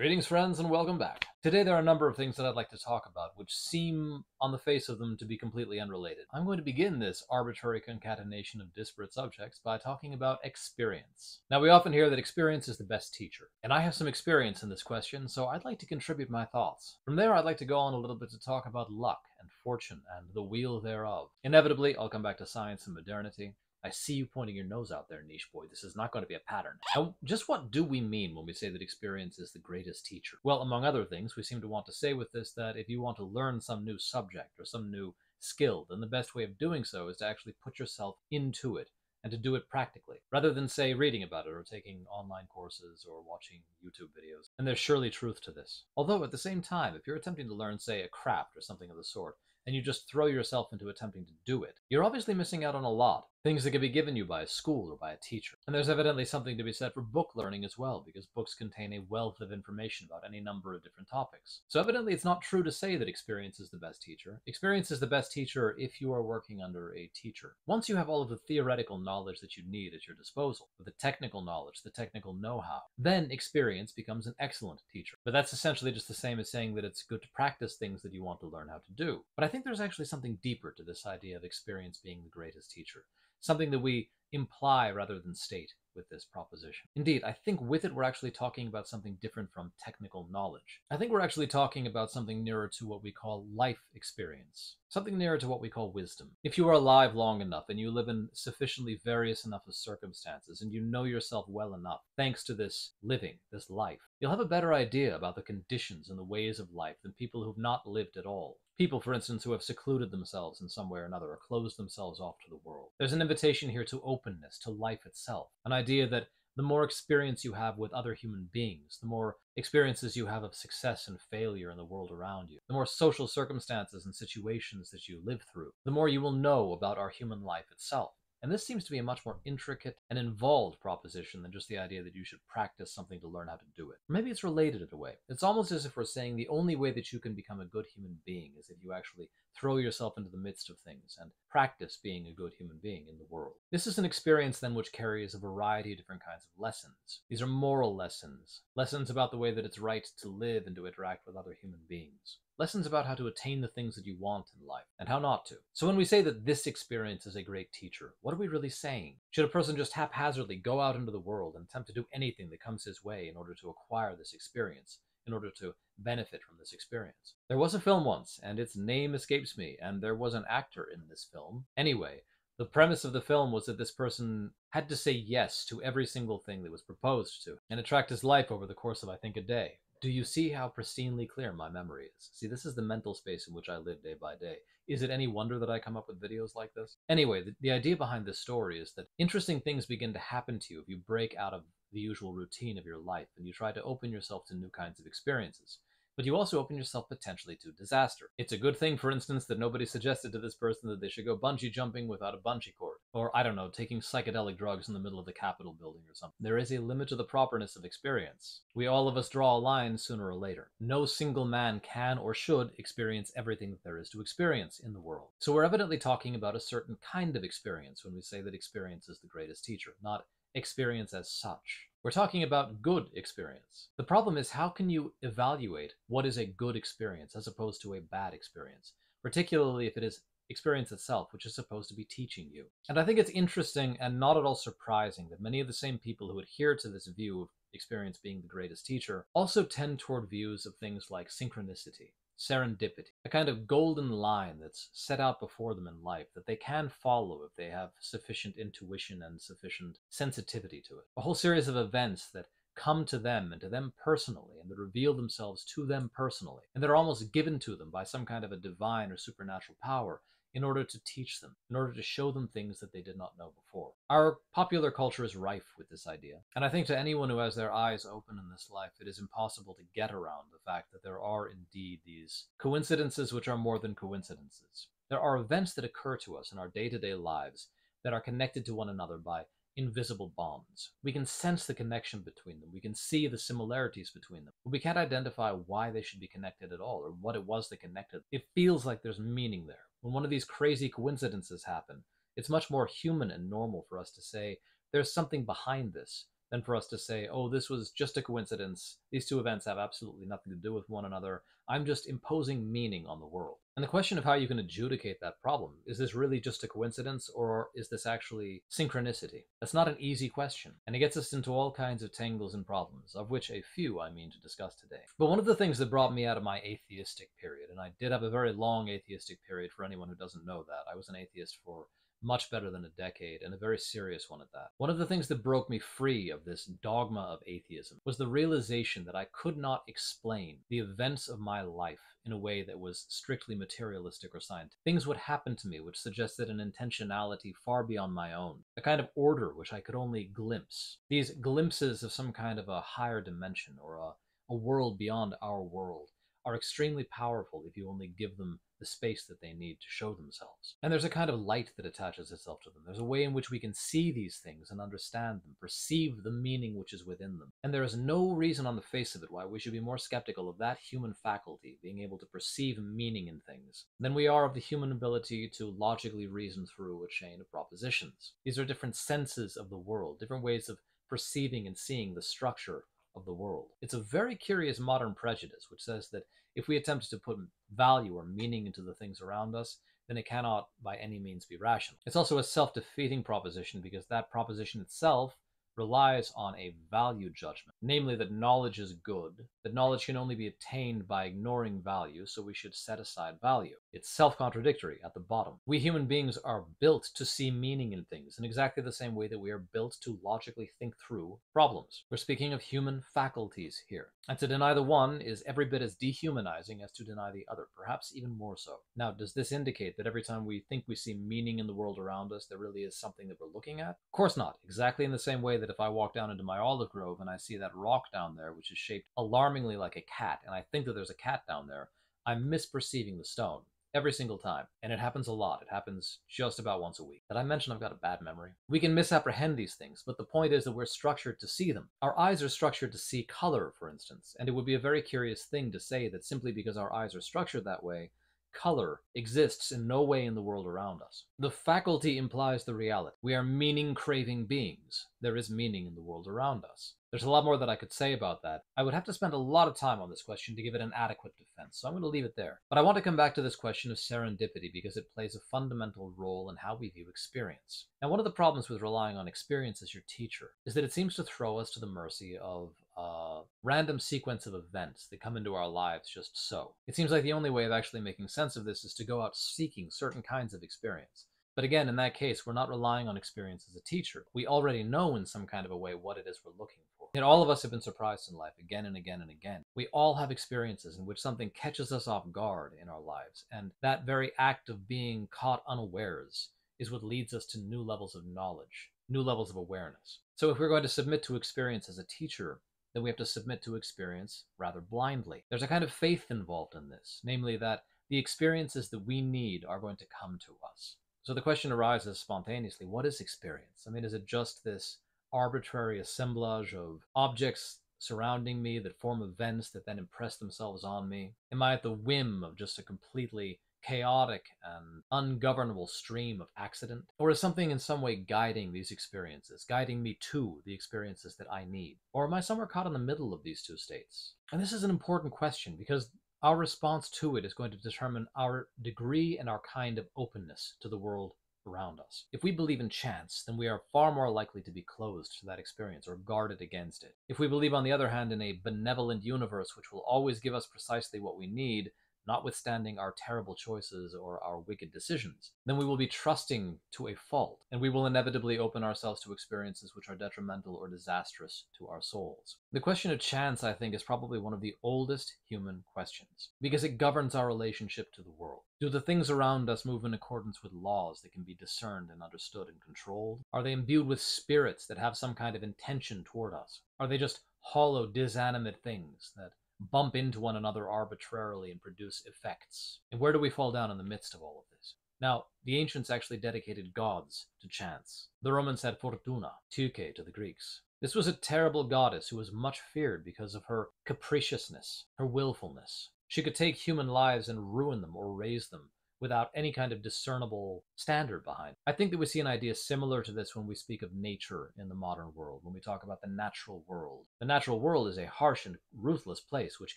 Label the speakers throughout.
Speaker 1: Greetings, friends, and welcome back. Today there are a number of things that I'd like to talk about which seem, on the face of them, to be completely unrelated. I'm going to begin this arbitrary concatenation of disparate subjects by talking about experience. Now, we often hear that experience is the best teacher, and I have some experience in this question, so I'd like to contribute my thoughts. From there, I'd like to go on a little bit to talk about luck and fortune and the wheel thereof. Inevitably, I'll come back to science and modernity. I see you pointing your nose out there, niche boy. This is not going to be a pattern. Now, just what do we mean when we say that experience is the greatest teacher? Well, among other things, we seem to want to say with this that if you want to learn some new subject or some new skill, then the best way of doing so is to actually put yourself into it and to do it practically, rather than, say, reading about it or taking online courses or watching YouTube videos. And there's surely truth to this. Although, at the same time, if you're attempting to learn, say, a craft or something of the sort, and you just throw yourself into attempting to do it, you're obviously missing out on a lot. Things that can be given you by a school or by a teacher. And there's evidently something to be said for book learning as well, because books contain a wealth of information about any number of different topics. So evidently it's not true to say that experience is the best teacher. Experience is the best teacher if you are working under a teacher. Once you have all of the theoretical knowledge that you need at your disposal, the technical knowledge, the technical know-how, then experience becomes an excellent teacher. But that's essentially just the same as saying that it's good to practice things that you want to learn how to do. But I think there's actually something deeper to this idea of experience being the greatest teacher. Something that we imply rather than state with this proposition. Indeed, I think with it we're actually talking about something different from technical knowledge. I think we're actually talking about something nearer to what we call life experience. Something nearer to what we call wisdom. If you are alive long enough and you live in sufficiently various enough of circumstances and you know yourself well enough, thanks to this living, this life, you'll have a better idea about the conditions and the ways of life than people who've not lived at all. People, for instance, who have secluded themselves in some way or another or closed themselves off to the world. There's an invitation here to openness, to life itself. An idea that the more experience you have with other human beings, the more experiences you have of success and failure in the world around you, the more social circumstances and situations that you live through, the more you will know about our human life itself. And this seems to be a much more intricate and involved proposition than just the idea that you should practice something to learn how to do it. Or maybe it's related in a way. It's almost as if we're saying the only way that you can become a good human being is if you actually throw yourself into the midst of things and practice being a good human being in the world. This is an experience then which carries a variety of different kinds of lessons. These are moral lessons, lessons about the way that it's right to live and to interact with other human beings. Lessons about how to attain the things that you want in life, and how not to. So when we say that this experience is a great teacher, what are we really saying? Should a person just haphazardly go out into the world and attempt to do anything that comes his way in order to acquire this experience, in order to benefit from this experience? There was a film once, and its name escapes me, and there was an actor in this film. Anyway, the premise of the film was that this person had to say yes to every single thing that was proposed to, and it tracked his life over the course of, I think, a day. Do you see how pristinely clear my memory is? See, this is the mental space in which I live day by day. Is it any wonder that I come up with videos like this? Anyway, the idea behind this story is that interesting things begin to happen to you if you break out of the usual routine of your life and you try to open yourself to new kinds of experiences. But you also open yourself potentially to disaster. It's a good thing, for instance, that nobody suggested to this person that they should go bungee jumping without a bungee cord. Or, I don't know, taking psychedelic drugs in the middle of the Capitol building or something. There is a limit to the properness of experience. We all of us draw a line sooner or later. No single man can or should experience everything that there is to experience in the world. So we're evidently talking about a certain kind of experience when we say that experience is the greatest teacher, not experience as such. We're talking about good experience. The problem is, how can you evaluate what is a good experience as opposed to a bad experience, particularly if it is experience itself, which is supposed to be teaching you? And I think it's interesting and not at all surprising that many of the same people who adhere to this view of experience being the greatest teacher also tend toward views of things like synchronicity, serendipity, a kind of golden line that's set out before them in life that they can follow if they have sufficient intuition and sufficient sensitivity to it. A whole series of events that come to them and to them personally, and that reveal themselves to them personally, and that are almost given to them by some kind of a divine or supernatural power in order to teach them, in order to show them things that they did not know before. Our popular culture is rife with this idea, and I think to anyone who has their eyes open in this life, it is impossible to get around the fact that there are indeed these coincidences which are more than coincidences. There are events that occur to us in our day-to-day lives that are connected to one another by invisible bonds. We can sense the connection between them. We can see the similarities between them. But we can't identify why they should be connected at all or what it was that connected. It feels like there's meaning there. When one of these crazy coincidences happen, it's much more human and normal for us to say, there's something behind this. than for us to say, oh, this was just a coincidence. These two events have absolutely nothing to do with one another. I'm just imposing meaning on the world. And the question of how you can adjudicate that problem, is this really just a coincidence or is this actually synchronicity? That's not an easy question. And it gets us into all kinds of tangles and problems, of which a few I mean to discuss today. But one of the things that brought me out of my atheistic period, and I did have a very long atheistic period for anyone who doesn't know that. I was an atheist for much better than a decade, and a very serious one at that. One of the things that broke me free of this dogma of atheism was the realization that I could not explain the events of my life in a way that was strictly materialistic or scientific. Things would happen to me which suggested an intentionality far beyond my own, a kind of order which I could only glimpse. These glimpses of some kind of a higher dimension or a world beyond our world are extremely powerful if you only give them the space that they need to show themselves. And there's a kind of light that attaches itself to them. There's a way in which we can see these things and understand them, perceive the meaning which is within them. And there is no reason on the face of it why we should be more skeptical of that human faculty, being able to perceive meaning in things, than we are of the human ability to logically reason through a chain of propositions. These are different senses of the world, different ways of perceiving and seeing the structure of the world. It's a very curious modern prejudice which says that if we attempt to put value or meaning into the things around us, then it cannot by any means be rational. It's also a self-defeating proposition because that proposition itself relies on a value judgment, namely that knowledge is good, that knowledge can only be attained by ignoring value, so we should set aside value. It's self-contradictory at the bottom. We human beings are built to see meaning in things in exactly the same way that we are built to logically think through problems. We're speaking of human faculties here. And to deny the one is every bit as dehumanizing as to deny the other, perhaps even more so. Now, does this indicate that every time we think we see meaning in the world around us, there really is something that we're looking at? Of course not. Exactly in the same way that if I walk down into my olive grove and I see that rock down there, which is shaped alarmingly like a cat, and I think that there's a cat down there, I'm misperceiving the stone every single time. And it happens a lot. It happens just about once a week. Did I mention I've got a bad memory? We can misapprehend these things, but the point is that we're structured to see them. Our eyes are structured to see color, for instance, and it would be a very curious thing to say that simply because our eyes are structured that way, color exists in no way in the world around us. The faculty implies the reality. We are meaning-craving beings. There is meaning in the world around us. There's a lot more that I could say about that. I would have to spend a lot of time on this question to give it an adequate defense, so I'm going to leave it there. But I want to come back to this question of serendipity because it plays a fundamental role in how we view experience. Now, one of the problems with relying on experience as your teacher is that it seems to throw us to the mercy of a random sequence of events that come into our lives just so. It seems like the only way of actually making sense of this is to go out seeking certain kinds of experience. But again, in that case, we're not relying on experience as a teacher. We already know in some kind of a way what it is we're looking for. Yet all of us have been surprised in life again and again and again. We all have experiences in which something catches us off guard in our lives, and that very act of being caught unawares is what leads us to new levels of knowledge, new levels of awareness. So if we're going to submit to experience as a teacher, then we have to submit to experience rather blindly. There's a kind of faith involved in this, namely that the experiences that we need are going to come to us. So the question arises spontaneously, what is experience? I mean, is it just this arbitrary assemblage of objects surrounding me that form events that then impress themselves on me? Am I at the whim of just a completely chaotic and ungovernable stream of accident? Or is something in some way guiding these experiences, guiding me to the experiences that I need? Or am I somewhere caught in the middle of these two states? And this is an important question because our response to it is going to determine our degree and our kind of openness to the world around us. If we believe in chance, then we are far more likely to be closed to that experience or guarded against it. If we believe, on the other hand, in a benevolent universe which will always give us precisely what we need, notwithstanding our terrible choices or our wicked decisions, then we will be trusting to a fault, and we will inevitably open ourselves to experiences which are detrimental or disastrous to our souls. The question of chance, I think, is probably one of the oldest human questions, because it governs our relationship to the world. Do the things around us move in accordance with laws that can be discerned and understood and controlled? Are they imbued with spirits that have some kind of intention toward us? Are they just hollow, disanimate things that bump into one another arbitrarily and produce effects? And where do we fall down in the midst of all of this? Now, the ancients actually dedicated gods to chance. The Romans had Fortuna, Tyche to the Greeks. This was a terrible goddess who was much feared because of her capriciousness, her willfulness. She could take human lives and ruin them or raise them without any kind of discernible standard behind it. I think that we see an idea similar to this when we speak of nature in the modern world, when we talk about the natural world. The natural world is a harsh and ruthless place which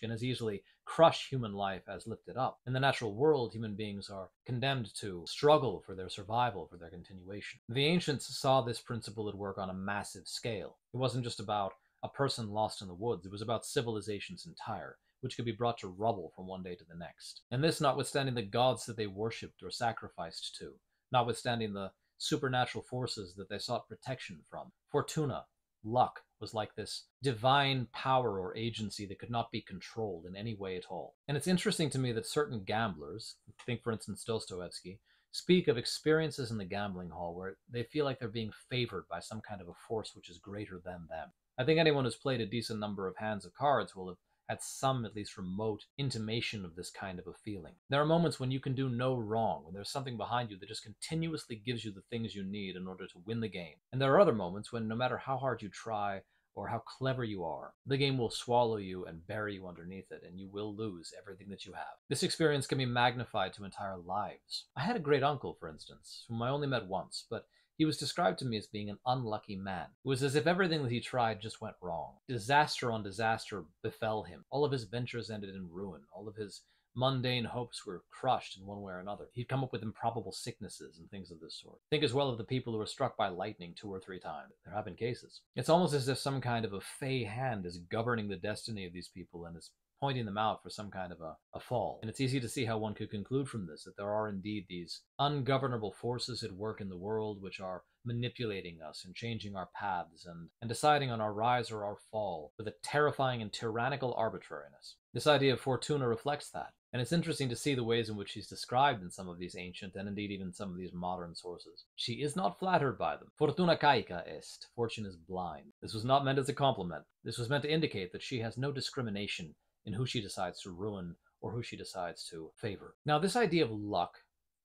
Speaker 1: can as easily crush human life as lift it up. In the natural world, human beings are condemned to struggle for their survival, for their continuation. The ancients saw this principle at work on a massive scale. It wasn't just about a person lost in the woods, it was about civilizations entire, which could be brought to rubble from one day to the next. And this notwithstanding the gods that they worshipped or sacrificed to, notwithstanding the supernatural forces that they sought protection from. Fortuna, luck, was like this divine power or agency that could not be controlled in any way at all. And it's interesting to me that certain gamblers, think for instance Dostoevsky, speak of experiences in the gambling hall where they feel like they're being favored by some kind of a force which is greater than them. I think anyone who's played a decent number of hands of cards will have had some at least remote intimation of this kind of a feeling. There are moments when you can do no wrong, when there's something behind you that just continuously gives you the things you need in order to win the game. And there are other moments when no matter how hard you try or how clever you are, the game will swallow you and bury you underneath it, and you will lose everything that you have. This experience can be magnified to entire lives. I had a great uncle, for instance, whom I only met once, but he was described to me as being an unlucky man. It was as if everything that he tried just went wrong. Disaster on disaster befell him. All of his ventures ended in ruin. All of his mundane hopes were crushed in one way or another. He'd come up with improbable sicknesses and things of this sort. Think as well of the people who were struck by lightning 2 or 3 times. There have been cases. It's almost as if some kind of a fey hand is governing the destiny of these people and is pointing them out for some kind of a fall. And it's easy to see how one could conclude from this that there are indeed these ungovernable forces at work in the world which are manipulating us and changing our paths and deciding on our rise or our fall with a terrifying and tyrannical arbitrariness. This idea of Fortuna reflects that. And it's interesting to see the ways in which she's described in some of these ancient and indeed even some of these modern sources. She is not flattered by them. Fortuna caica est. Fortune is blind. This was not meant as a compliment. This was meant to indicate that she has no discrimination in who she decides to ruin or who she decides to favor. Now, this idea of luck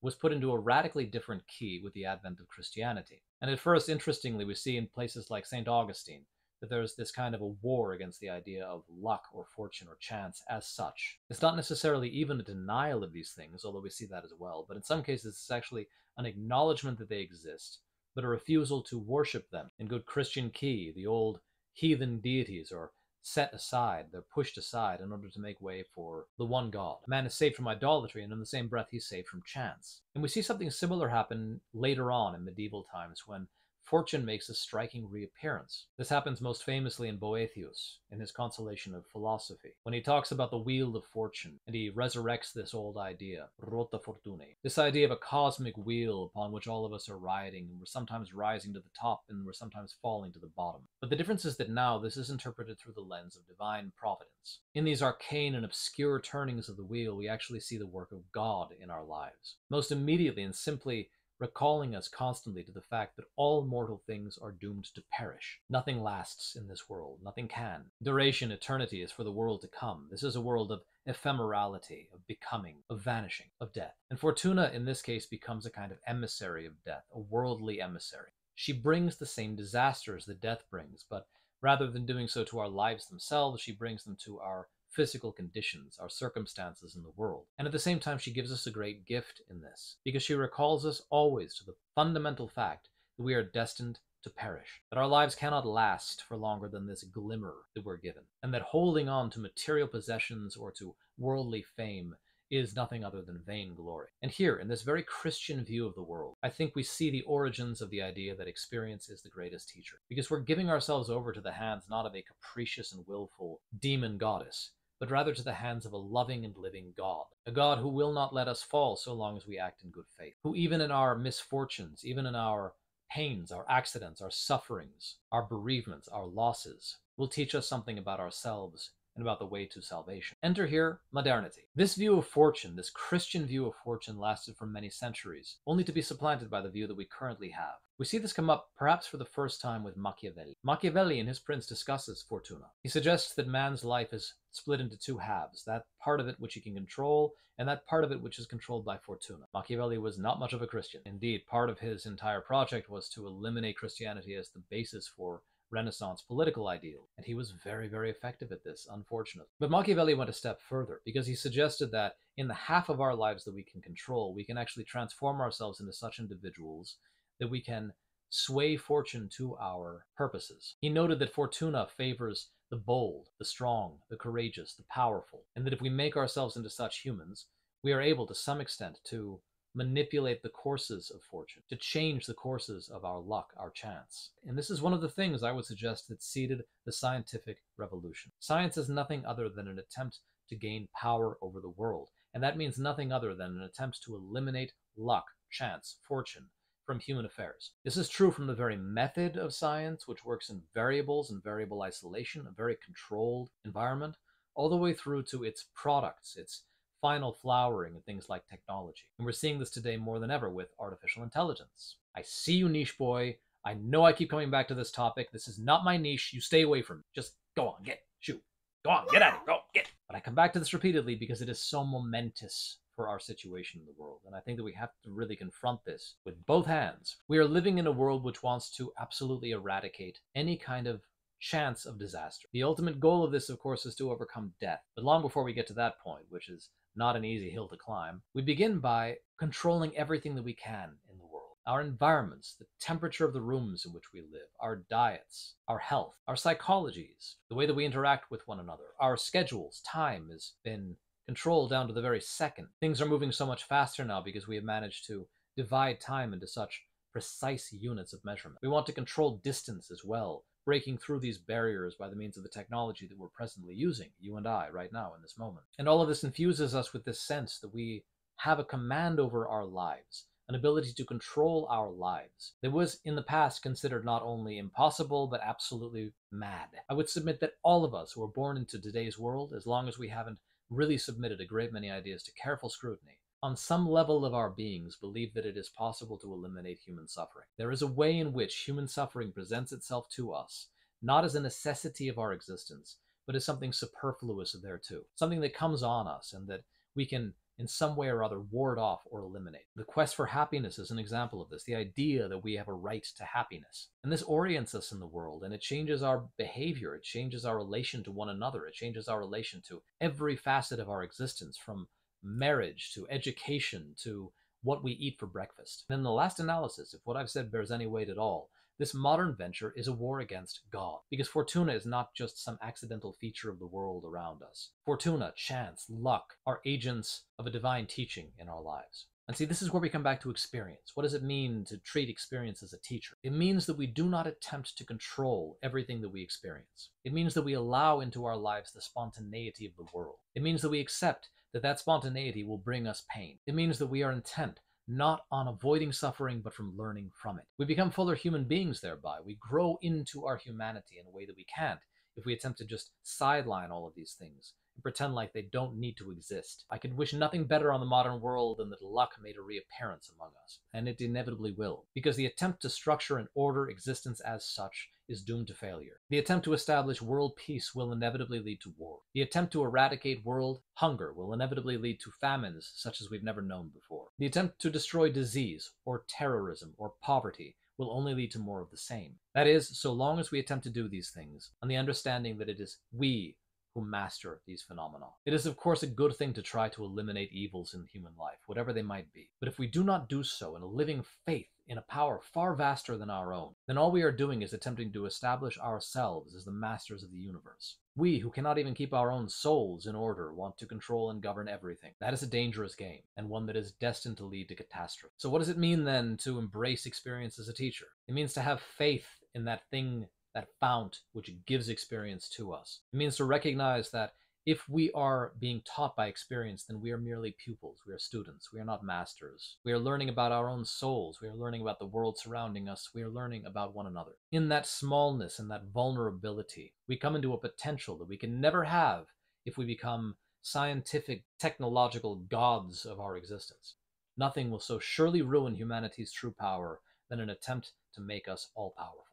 Speaker 1: was put into a radically different key with the advent of Christianity. And at first, interestingly, we see in places like St. Augustine that there's this kind of a war against the idea of luck or fortune or chance as such. It's not necessarily even a denial of these things, although we see that as well, but in some cases it's actually an acknowledgement that they exist, but a refusal to worship them. In good Christian key, the old heathen deities are set aside, they're pushed aside in order to make way for the one God. Man is saved from idolatry, and in the same breath he's saved from chance. And we see something similar happen later on in medieval times when fortune makes a striking reappearance. This happens most famously in Boethius, in his Consolation of Philosophy, when he talks about the wheel of fortune, and he resurrects this old idea, rota fortunae, this idea of a cosmic wheel upon which all of us are riding, and we're sometimes rising to the top, and we're sometimes falling to the bottom. But the difference is that now this is interpreted through the lens of divine providence. In these arcane and obscure turnings of the wheel, we actually see the work of God in our lives. Most immediately and simply recalling us constantly to the fact that all mortal things are doomed to perish. Nothing lasts in this world. Nothing can. Duration, eternity is for the world to come. This is a world of ephemerality, of becoming, of vanishing, of death. And Fortuna, in this case, becomes a kind of emissary of death, a worldly emissary. She brings the same disasters that death brings, but rather than doing so to our lives themselves, she brings them to our physical conditions, our circumstances in the world. And at the same time, she gives us a great gift in this, because she recalls us always to the fundamental fact that we are destined to perish, that our lives cannot last for longer than this glimmer that we're given, and that holding on to material possessions or to worldly fame is nothing other than vain glory. And here, in this very Christian view of the world, I think we see the origins of the idea that experience is the greatest teacher, because we're giving ourselves over to the hands not of a capricious and willful demon goddess, but rather to the hands of a loving and living God, a God who will not let us fall so long as we act in good faith, who even in our misfortunes, even in our pains, our accidents, our sufferings, our bereavements, our losses, will teach us something about ourselves and about the way to salvation. Enter here modernity. This view of fortune, this Christian view of fortune, lasted for many centuries, only to be supplanted by the view that we currently have. We see this come up perhaps for the first time with Machiavelli. Machiavelli in his Prince discusses Fortuna. He suggests that man's life is split into 2 halves, that part of it which he can control, and that part of it which is controlled by Fortuna. Machiavelli was not much of a Christian. Indeed, part of his entire project was to eliminate Christianity as the basis for Renaissance political ideal, and he was very, very effective at this, unfortunately. But Machiavelli went a step further because he suggested that in the half of our lives that we can control, we can actually transform ourselves into such individuals that we can sway fortune to our purposes. He noted that fortuna favors the bold, the strong, the courageous, the powerful, and that if we make ourselves into such humans, we are able to some extent to manipulate the courses of fortune, to change the courses of our luck, our chance. And this is one of the things I would suggest that seeded the scientific revolution. Science is nothing other than an attempt to gain power over the world, and that means nothing other than an attempt to eliminate luck, chance, fortune from human affairs. This is true from the very method of science, which works in variables and variable isolation, a very controlled environment, all the way through to its products, its final flowering and things like technology. And we're seeing this today more than ever with artificial intelligence. I see you, niche boy. I know I keep coming back to this topic. This is not my niche. You stay away from me. Just go on, get, shoot. Go on, get at it, go, get. But I come back to this repeatedly because it is so momentous for our situation in the world. And I think that we have to really confront this with both hands. We are living in a world which wants to absolutely eradicate any kind of chance of disaster. The ultimate goal of this, of course, is to overcome death. But long before we get to that point, which is not an easy hill to climb, we begin by controlling everything that we can in the world. Our environments, the temperature of the rooms in which we live, our diets, our health, our psychologies, the way that we interact with one another, our schedules. Time has been controlled down to the very second. Things are moving so much faster now because we have managed to divide time into such precise units of measurement. We want to control distance as well, breaking through these barriers by the means of the technology that we're presently using, you and I, right now in this moment. And all of this infuses us with this sense that we have a command over our lives, an ability to control our lives that was in the past considered not only impossible, but absolutely mad. I would submit that all of us who are born into today's world, as long as we haven't really submitted a great many ideas to careful scrutiny, on some level of our beings believe that it is possible to eliminate human suffering. There is a way in which human suffering presents itself to us, not as a necessity of our existence, but as something superfluous thereto, something that comes on us and that we can in some way or other ward off or eliminate. The quest for happiness is an example of this, the idea that we have a right to happiness. And this orients us in the world, and it changes our behavior, it changes our relation to one another, it changes our relation to every facet of our existence, from marriage to education to what we eat for breakfast. And in the last analysis, if what I've said bears any weight at all, this modern venture is a war against God, because fortuna is not just some accidental feature of the world around us. Fortuna, chance, luck are agents of a divine teaching in our lives. And see, this is where we come back to experience. What does it mean to treat experience as a teacher? It means that we do not attempt to control everything that we experience. It means that we allow into our lives the spontaneity of the world. It means that we accept that that spontaneity will bring us pain. It means that we are intent not on avoiding suffering, but from learning from it. We become fuller human beings thereby. We grow into our humanity in a way that we can't if we attempt to just sideline all of these things and pretend like they don't need to exist. I could wish nothing better on the modern world than that luck made a reappearance among us, and it inevitably will, because the attempt to structure and order existence as such is doomed to failure. The attempt to establish world peace will inevitably lead to war. The attempt to eradicate world hunger will inevitably lead to famines such as we've never known before. The attempt to destroy disease or terrorism or poverty will only lead to more of the same. That is, so long as we attempt to do these things on the understanding that it is we who master these phenomena. It is, of course, a good thing to try to eliminate evils in human life, whatever they might be. But if we do not do so in a living faith in a power far vaster than our own, then all we are doing is attempting to establish ourselves as the masters of the universe. We, who cannot even keep our own souls in order, want to control and govern everything. That is a dangerous game, and one that is destined to lead to catastrophe. So what does it mean, then, to embrace experience as a teacher? It means to have faith in that thing, that fount which gives experience to us. It means to recognize that if we are being taught by experience, then we are merely pupils, we are students, we are not masters. We are learning about our own souls, we are learning about the world surrounding us, we are learning about one another. In that smallness and that vulnerability, we come into a potential that we can never have if we become scientific, technological gods of our existence. Nothing will so surely ruin humanity's true power than an attempt to make us all-powerful.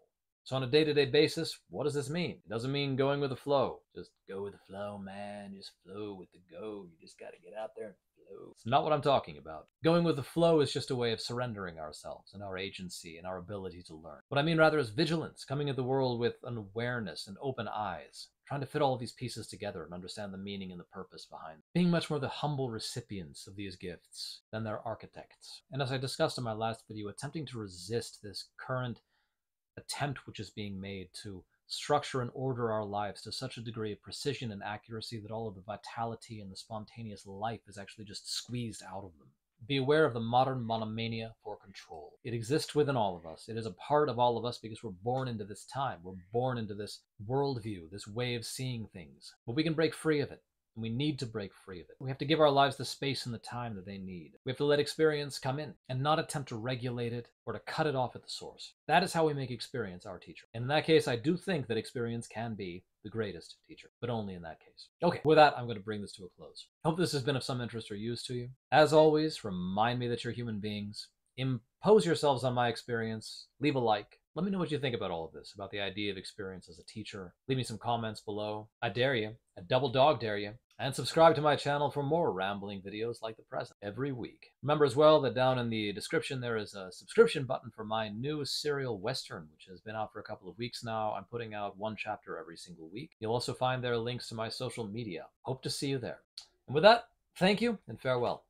Speaker 1: So on a day-to-day basis, what does this mean? It doesn't mean going with the flow. Just go with the flow, man. Just flow with the go. You just got to get out there and flow. It's not what I'm talking about. Going with the flow is just a way of surrendering ourselves and our agency and our ability to learn. What I mean rather is vigilance, coming at the world with an awareness and open eyes, trying to fit all of these pieces together and understand the meaning and the purpose behind them. Being much more the humble recipients of these gifts than their architects. And as I discussed in my last video, attempting to resist this current attempt which is being made to structure and order our lives to such a degree of precision and accuracy that all of the vitality and the spontaneous life is actually just squeezed out of them. Be aware of the modern monomania for control. It exists within all of us. It is a part of all of us because we're born into this time. We're born into this worldview, this way of seeing things. But we can break free of it. And we need to break free of it. We have to give our lives the space and the time that they need. We have to let experience come in and not attempt to regulate it or to cut it off at the source. That is how we make experience our teacher. And in that case, I do think that experience can be the greatest teacher, but only in that case. Okay, with that, I'm going to bring this to a close. Hope this has been of some interest or use to you. As always, remind me that you're human beings. Impose yourselves on my experience. Leave a like. Let me know what you think about all of this, about the idea of experience as a teacher. Leave me some comments below. I dare you. I double dog dare you. And subscribe to my channel for more rambling videos like the present every week. Remember as well that down in the description there is a subscription button for my new serial Western, which has been out for a couple of weeks now. I'm putting out one chapter every single week. You'll also find there links to my social media. Hope to see you there. And with that, thank you and farewell.